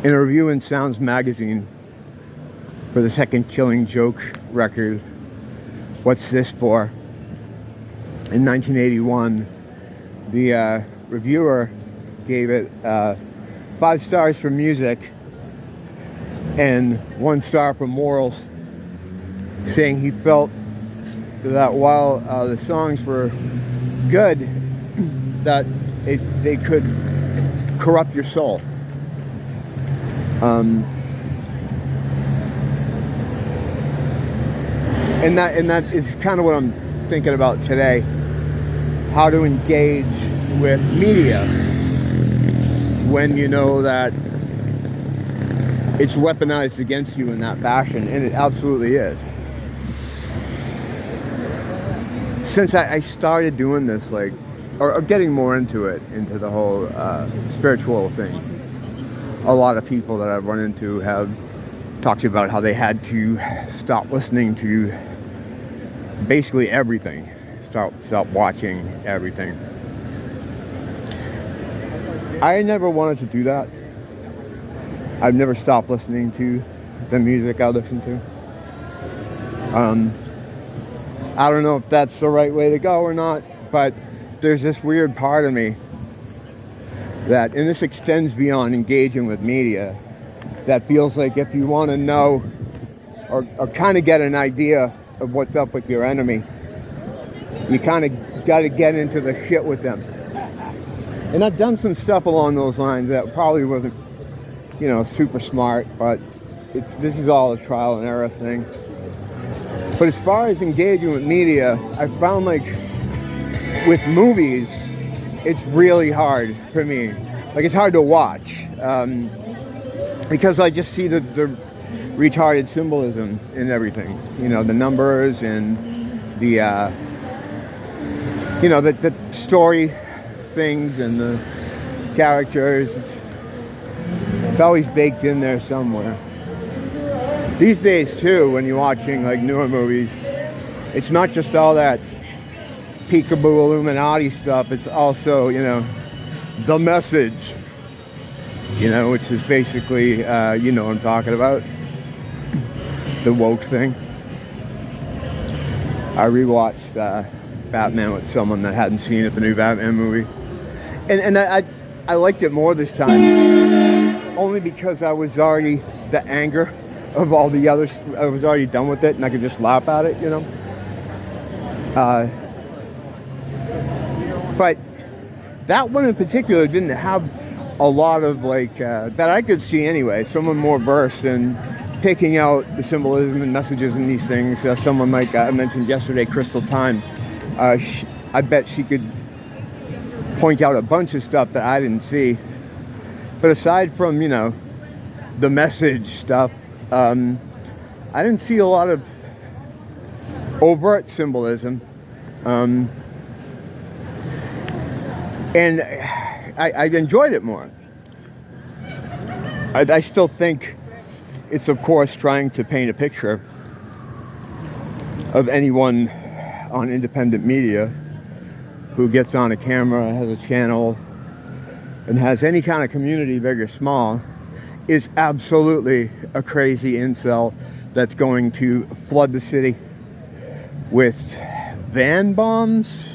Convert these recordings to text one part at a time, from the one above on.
In a review in Sounds magazine for the second Killing Joke record, What's This For? In 1981, the reviewer gave it 5 stars for music and 1 star for morals, saying he felt that while the songs were good, that they could corrupt your soul. And that is kind of what I'm thinking about today. How to engage with media when you know that it's weaponized against you in that fashion, and it absolutely is. Since I started doing this, like, or getting more into it, into the whole spiritual thing, a lot of people that I've run into have talked about how they had to stop listening to basically everything, stop watching everything. I never wanted to do that. I've never stopped listening to the music I listen to. I don't know if that's the right way to go or not, but there's this weird part of me that, and this extends beyond engaging with media, that feels like if you want to know or kind of get an idea of what's up with your enemy, you kind of got to get into the shit with them. And I've done some stuff along those lines that probably wasn't, super smart, but this is all a trial and error thing. But as far as engaging with media, I found, like, with movies, it's really hard for me. Like, it's hard to watch because I just see the retarded symbolism in everything. The numbers and the the story things and the characters. It's always baked in there somewhere. These days too, when you're watching like newer movies, it's not just all that peekaboo Illuminati stuff. It's also, the message, which is basically, what I'm talking about, the woke thing. I rewatched Batman with someone that hadn't seen it, the new Batman movie, and I liked it more this time, only because I was already, the anger of all the others, I was already done with it, and I could just laugh at it, but that one in particular didn't have a lot of, like, that I could see anyway, someone more versed in picking out the symbolism and messages in these things. Someone like I mentioned yesterday, Crystal Time, I bet she could point out a bunch of stuff that I didn't see. But aside from, the message stuff, I didn't see a lot of overt symbolism. And I enjoyed it more. I still think it's, of course, trying to paint a picture of anyone on independent media who gets on a camera, has a channel, and has any kind of community, big or small, is absolutely a crazy incel that's going to flood the city with van bombs.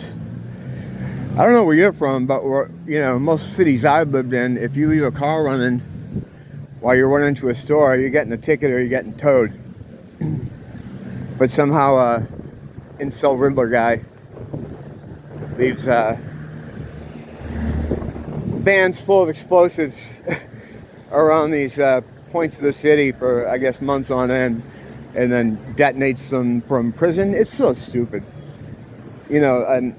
I don't know where you're from, but most cities I've lived in, if you leave a car running while you're running to a store, you're getting a ticket or you're getting towed. But somehow incel Riddler guy leaves vans full of explosives around these points of the city for, I guess, months on end, and then detonates them from prison. It's so stupid. And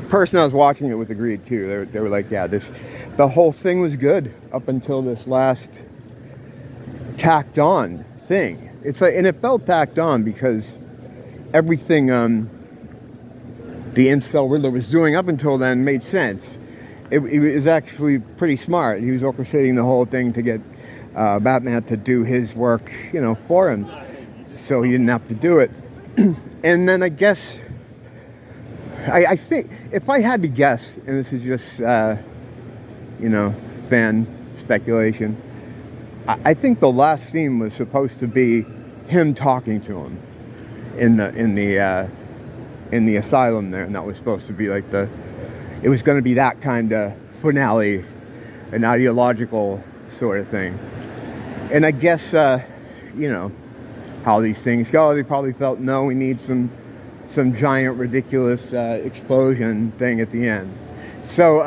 the person I was watching it with agreed too. They were like, yeah, the whole thing was good up until this last tacked on thing. It's like, and it felt tacked on because everything the incel Riddler was doing up until then made sense. It was actually pretty smart. He was orchestrating the whole thing to get Batman to do his work, for him, so he didn't have to do it. And then I guess, I think, if I had to guess, and this is just, fan speculation. I think the last scene was supposed to be him talking to him in the asylum there, and that was supposed to be like it was going to be that kind of finale, an ideological sort of thing. And I guess you know how these things go. They probably felt, no, we need some giant ridiculous explosion thing at the end. So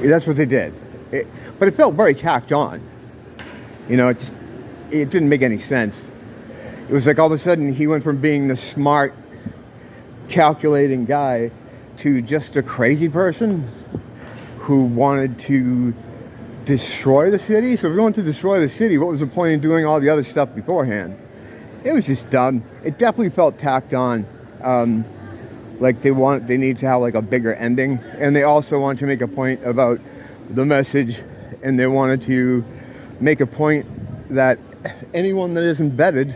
that's what they did. But it felt very tacked on. You know, it didn't make any sense. It was like all of a sudden he went from being the smart, calculating guy to just a crazy person who wanted to destroy the city. So if you wanted to destroy the city, what was the point in doing all the other stuff beforehand? It was just dumb. It definitely felt tacked on. Like they need to have like a bigger ending, and they also want to make a point about the message, and they wanted to make a point that anyone that is embedded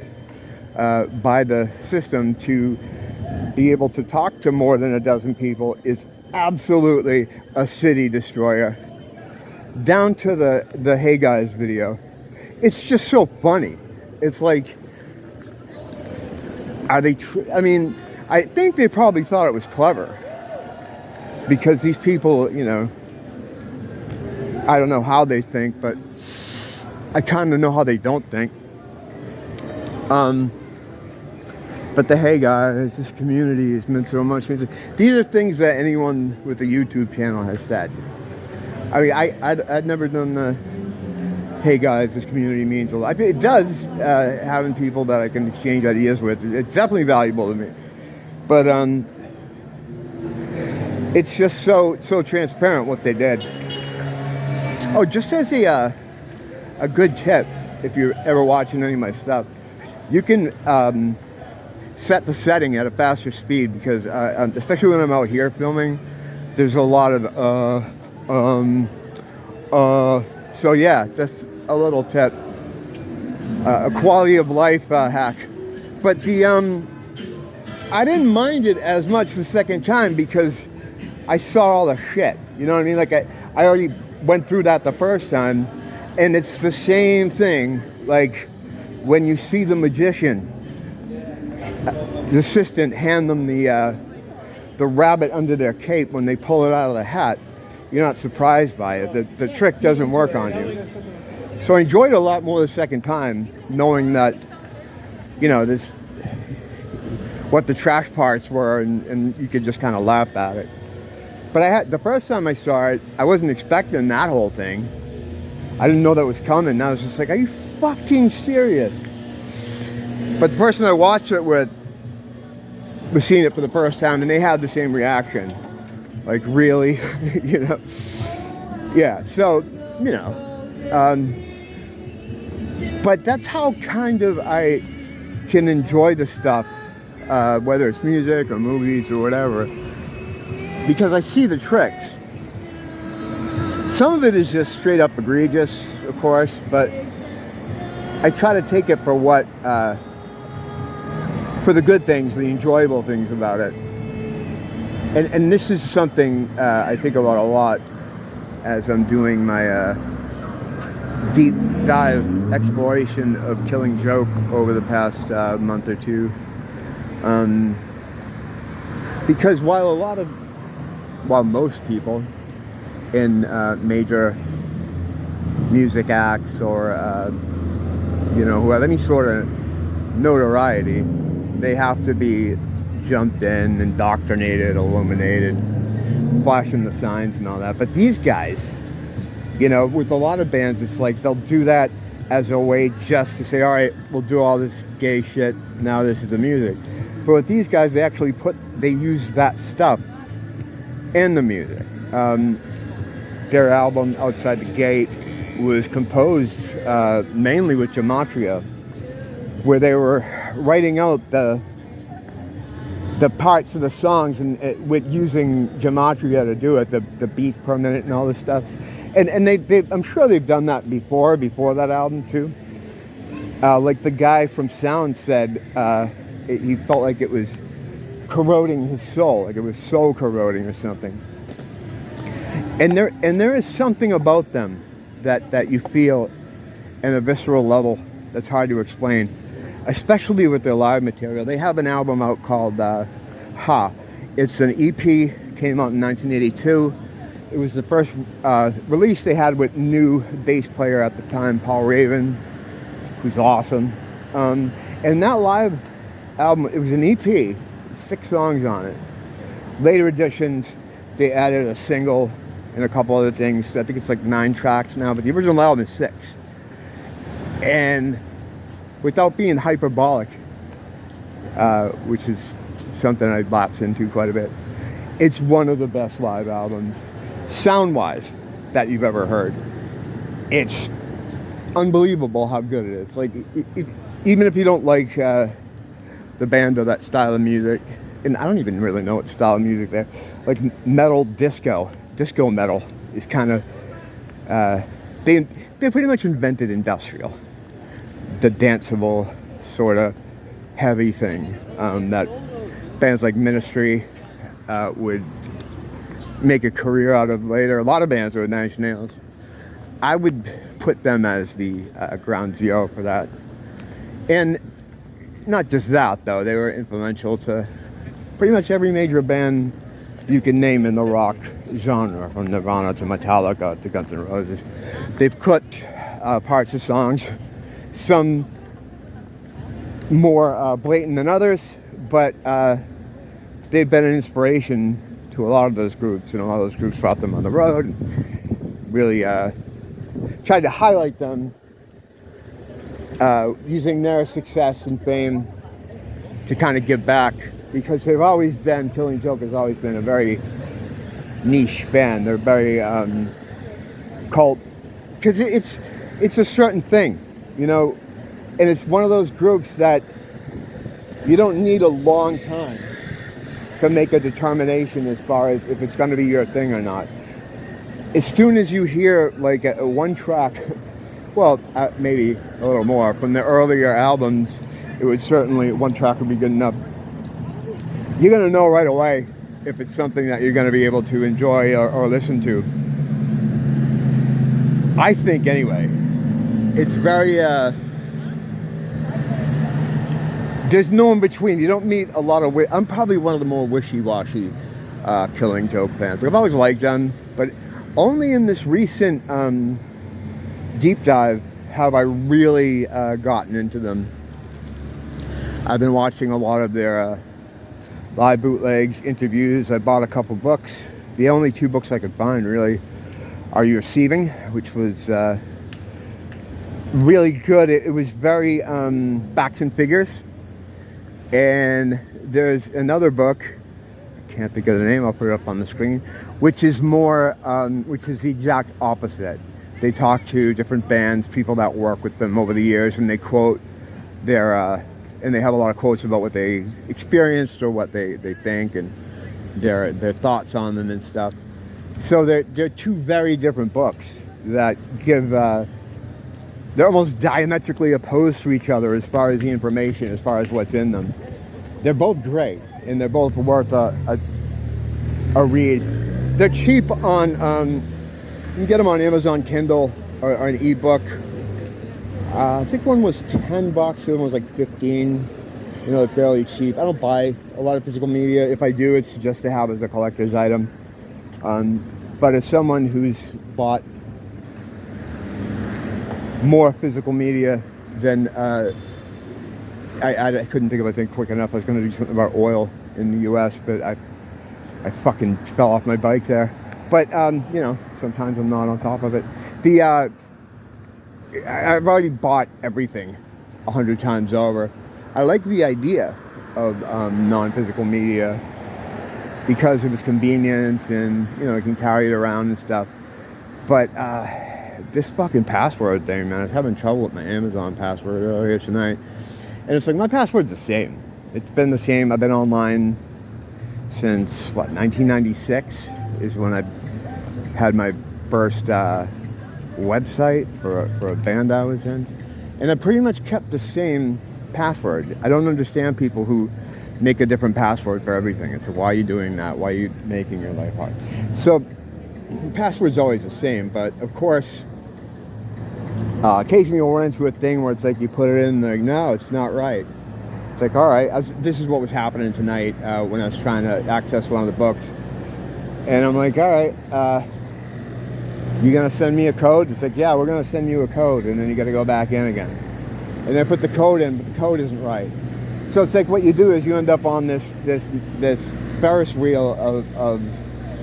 by the system to be able to talk to more than a dozen people is absolutely a city destroyer. Down to the Hey Guys video. It's just so funny. It's like, are they I mean, I think they probably thought it was clever, because these people, you know, I don't know how they think, but I kind of know how they don't think. But the Hey Guys, this community has meant so much. These are things that anyone with a YouTube channel has said. I mean, I'd never done the Hey Guys, this community means a lot. It does, having people that I can exchange ideas with. It's definitely valuable to me. But it's just so transparent what they did. Oh, just as a good tip, if you're ever watching any of my stuff, you can set the setting at a faster speed, because especially when I'm out here filming, there's a lot of so yeah, just a little tip, a quality of life hack. But I didn't mind it as much the second time, because I saw all the shit, you know what I mean? Like I already went through that the first time, and it's the same thing. Like when you see the magician, the assistant hand them the rabbit under their cape when they pull it out of the hat, you're not surprised by it. The trick doesn't work on you. So I enjoyed it a lot more the second time, knowing that, you know, this, what the trash parts were, and you could just kind of laugh at it. But the first time I saw it, I wasn't expecting that whole thing. I didn't know that was coming. I was just like, are you fucking serious? But the person I watched it with was seeing it for the first time, and they had the same reaction. Like, really? You know? Yeah, so, you know. But that's how kind of I can enjoy the stuff, whether it's music or movies or whatever, because I see the tricks. Some of it is just straight up egregious, of course, but I try to take it for what, for the good things, the enjoyable things about it. And this is something I think about a lot as I'm doing my deep dive exploration of Killing Joke over the past month or two. Because while most people in major music acts or you know, who have any sort of notoriety, they have to be jumped in, indoctrinated, illuminated, flashing the signs and all that. But these guys, you know, with a lot of bands, it's like they'll do that as a way just to say, all right, we'll do all this gay shit, now this is the music. But with these guys, they use that stuff in the music. Their album, Outside the Gate, was composed mainly with gematria, where they were writing out the parts of the songs and with using gematria to do it, the beats per minute and all this stuff. And they I'm sure they've done that before that album too. Like the guy from Sound said, he felt like it was corroding his soul, like it was soul corroding or something. And there is something about them that you feel in a visceral level that's hard to explain, especially with their live material. They have an album out called Ha. It's an EP, came out in 1982. It was the first release they had with new bass player at the time, Paul Raven, who's awesome. And that live album, it was an EP, 6 songs on it. Later editions, they added a single and a couple other things. I think it's like 9 tracks now, but the original album is 6. And without being hyperbolic, which is something I lapse into quite a bit, it's one of the best live albums, sound-wise, that you've ever heard. It's unbelievable how good it is. Like, even if you don't like the band or that style of music, and I don't even really know what style of music they're, like metal disco metal is kind of, they pretty much invented industrial, the danceable sort of heavy thing that bands like Ministry would make a career out of later. A lot of bands with 9 Inch Nails. I would put them as the ground zero for that. And not just that, though. They were influential to pretty much every major band you can name in the rock genre, from Nirvana to Metallica to Guns N' Roses. They've clipped parts of songs, some more blatant than others, but they've been an inspiration to a lot of those groups, and a lot of those groups brought them on the road, and really tried to highlight them using their success and fame to kind of give back, because they've always been, Killing Joke has always been a very niche band. They're very cult, because it's a certain thing, you know, and it's one of those groups that you don't need a long time to make a determination as far as if it's going to be your thing or not. As soon as you hear like a one track, well, maybe a little more from the earlier albums, it would certainly, one track would be good enough. You're going to know right away if it's something that you're going to be able to enjoy or listen to. I think, anyway. It's very, there's no in between. You don't meet a lot of, I'm probably one of the more wishy-washy Killing Joke fans. I've always liked them, but only in this recent deep dive have I really gotten into them. I've been watching a lot of their live bootlegs, interviews. I bought a couple books. The only 2 books I could find really are You Receiving, which was really good. It was very facts and figures. And there's another book, I can't think of the name, I'll put it up on the screen, which is more, which is the exact opposite. They talk to different bands, people that work with them over the years, and they quote their, and they have a lot of quotes about what they experienced or what they think, and their thoughts on them and stuff. So they're 2 very different books that give, they're almost diametrically opposed to each other as far as the information, as far as what's in them. They're both great, and they're both worth a read. They're cheap on, you can get them on Amazon Kindle or an ebook. I think one was $10, the other one was like 15. You know, they're fairly cheap. I don't buy a lot of physical media. If I do, it's just to have as a collector's item. But as someone who's bought more physical media than I couldn't think of a thing quick enough. I was going to do something about oil in the U.S., but I fucking fell off my bike there. But you know, sometimes I'm not on top of it. I've already bought everything 100 times over. I like the idea of non-physical media because of its convenience, and you know, you can carry it around and stuff. But this fucking password thing, man, I was having trouble with my Amazon password earlier tonight. And it's like, my password's the same. It's been the same. I've been online since, what, 1996 is when I had my first website for a band I was in. And I pretty much kept the same password. I don't understand people who make a different password for everything. It's like, why are you doing that? Why are you making your life hard? So the password's always the same, but of course, occasionally you'll run into a thing where it's like you put it in, like, no, it's not right. It's like, all right, this is what was happening tonight when I was trying to access one of the books. And I'm like, all right, you gonna send me a code? It's like, yeah, we're gonna send you a code, and then you gotta go back in again. And then put the code in, but the code isn't right. So it's like what you do is you end up on this Ferris wheel of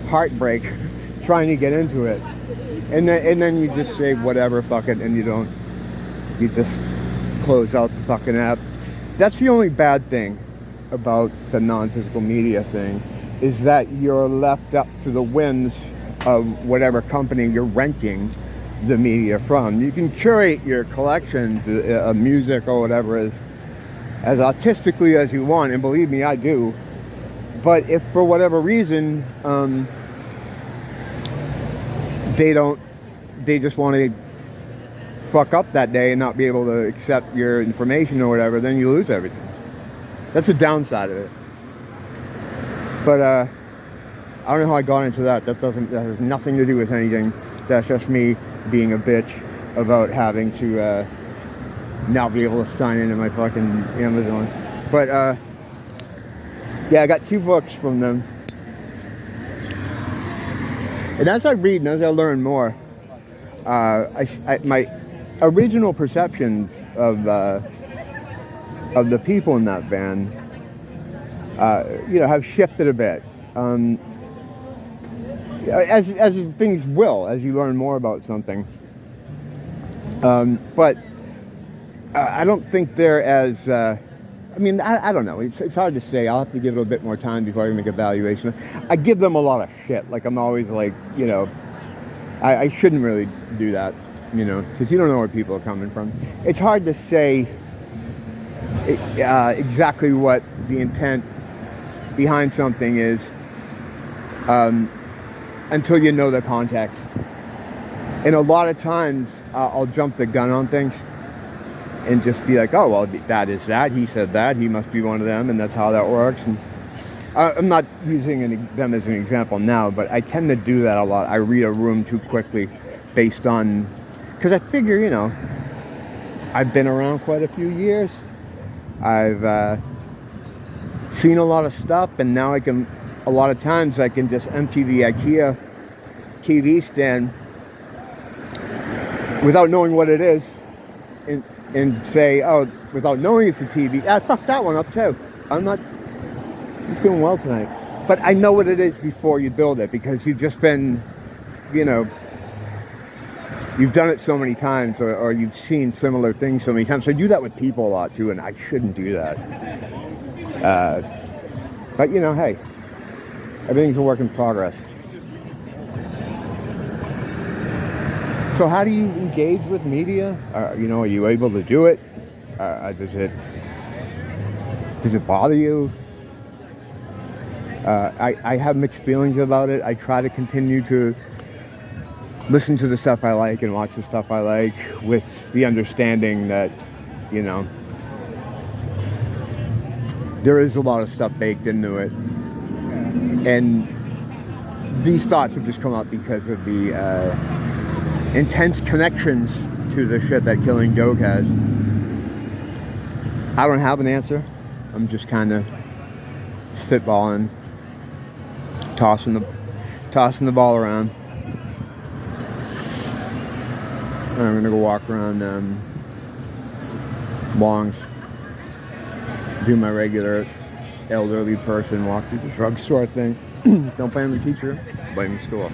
heartbreak trying to get into it. And then you just say, whatever, fuck it, and you just close out the fucking app. That's the only bad thing about the non-physical media thing, is that you're left up to the whims of whatever company you're renting the media from. You can curate your collections of music or whatever as artistically as you want, and believe me, I do. But if for whatever reason they just want to fuck up that day and not be able to accept your information or whatever, then you lose everything. That's the downside of it. But I don't know how I got into that. That has nothing to do with anything. That's just me being a bitch about having to not be able to sign into my fucking Amazon. But yeah, I got 2 books from them. And as I read and as I learn more, my original perceptions of the people in that band, have shifted a bit. As things will, as you learn more about something. But I don't think they're as... I don't know. It's hard to say. I'll have to give it a bit more time before I make a evaluation. I give them a lot of shit. Like, I'm always like, I shouldn't really do that, because you don't know where people are coming from. It's hard to say exactly what the intent behind something is until you know the context. And a lot of times I'll jump the gun on things and just be like, oh, well, that is that. He said that. He must be one of them, and that's how that works. And I'm not using them as an example now, but I tend to do that a lot. I read a room too quickly based on... Because I figure, I've been around quite a few years. I've seen a lot of stuff, and now a lot of times I can just empty the IKEA TV stand without knowing what it is, and say, oh, without knowing it's a TV, fuck that one up too. I'm doing well tonight. But I know what it is before you build it, because you've just been, you've done it so many times, or you've seen similar things so many times. So I do that with people a lot too, and I shouldn't do that. But hey, everything's a work in progress. So how do you engage with media? Are you able to do it? Does it bother you? I have mixed feelings about it. I try to continue to listen to the stuff I like and watch the stuff I like with the understanding that, there is a lot of stuff baked into it. And these thoughts have just come up because of the intense connections to the shit that Killing Joke has. I don't have an answer. I'm just kind of spitballing, tossing the ball around. I'm gonna go walk around Longs, do my regular elderly person walk through the drugstore thing. Don't blame the teacher, blame the school.